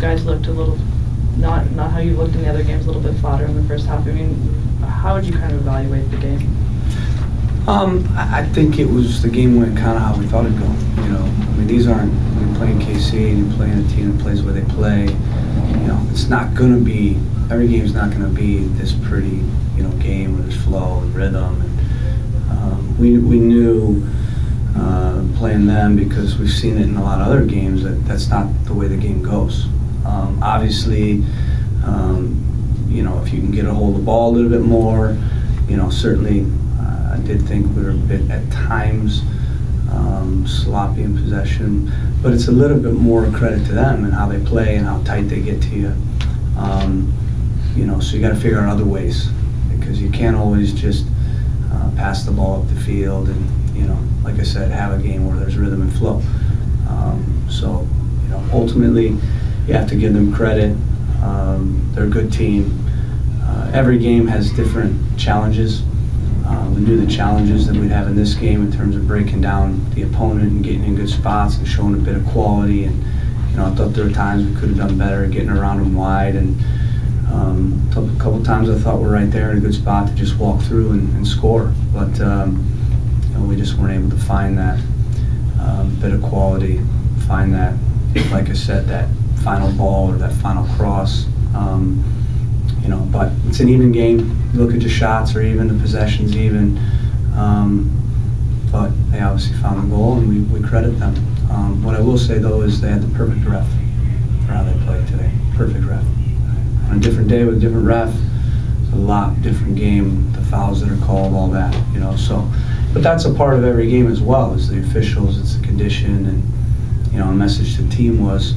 guys looked a little, not how you looked in the other games, a little bit fodder in the first half. I mean, how would you kind of evaluate the game? I think the game went kind of how we thought it'd go. You know, I mean, these aren't, when you're playing KC and you're playing a team that plays where they play, you know, it's not going to be, every game's not going to be this pretty, you know, game where there's flow and rhythm. And we knew playing them, because we've seen it in a lot of other games, that that's not the way the game goes. Obviously, you know, if you can get a hold of the ball a little bit more, you know, certainly I did think we were a bit at times sloppy in possession, but it's a little bit more credit to them and how they play and how tight they get to you. You know, so you got to figure out other ways, because you can't always just pass the ball up the field and, you know, like I said, have a game where there's rhythm and flow. So, you know, ultimately you have to give them credit. They're a good team. Every game has different challenges. We knew the challenges that we'd have in this game in terms of breaking down the opponent and getting in good spots and showing a bit of quality. And, you know, I thought there were times we could have done better at getting around them wide. And a couple times I thought we're right there in a good spot to just walk through and score. But, you know, we just weren't able to find that bit of quality, find that, like I said, that final ball or that final cross. You know, but it's an even game. You look at your shots or even the possessions even. But they obviously found the goal, and we credit them. What I will say, though, is they had the perfect ref for how they played today. Perfect ref. On a different day with a different ref, it's a lot different game. The fouls that are called, all that, you know. So, but that's a part of every game as well. Is the officials, it's the condition, and, you know, a message to the team was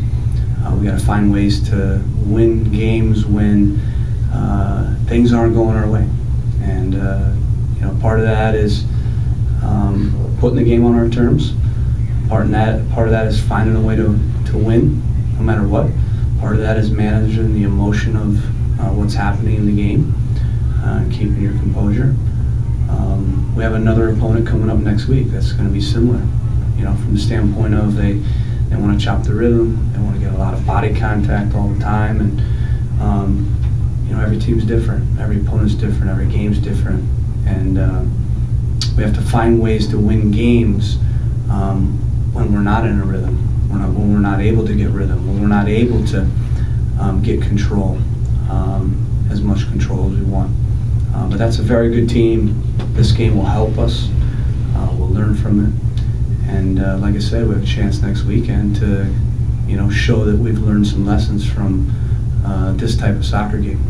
we got to find ways to win games when things aren't going our way. And you know, part of that is putting the game on our terms. Part of that is finding a way to win, no matter what. Part of that is managing the emotion of what's happening in the game, keeping your composure. We have another opponent coming up next week that's going to be similar. You know, from the standpoint of they want to chop the rhythm, they want to get a lot of body contact all the time, and you know, every team's different, every opponent's different, every game's different, and we have to find ways to win games when we're not in a rhythm, when we're not able to get rhythm, when we're not able to get control, as much control as we want. But that's a very good team. This game will help us. We'll learn from it, and like I said, we have a chance next weekend to, you know, show that we've learned some lessons from this type of soccer game.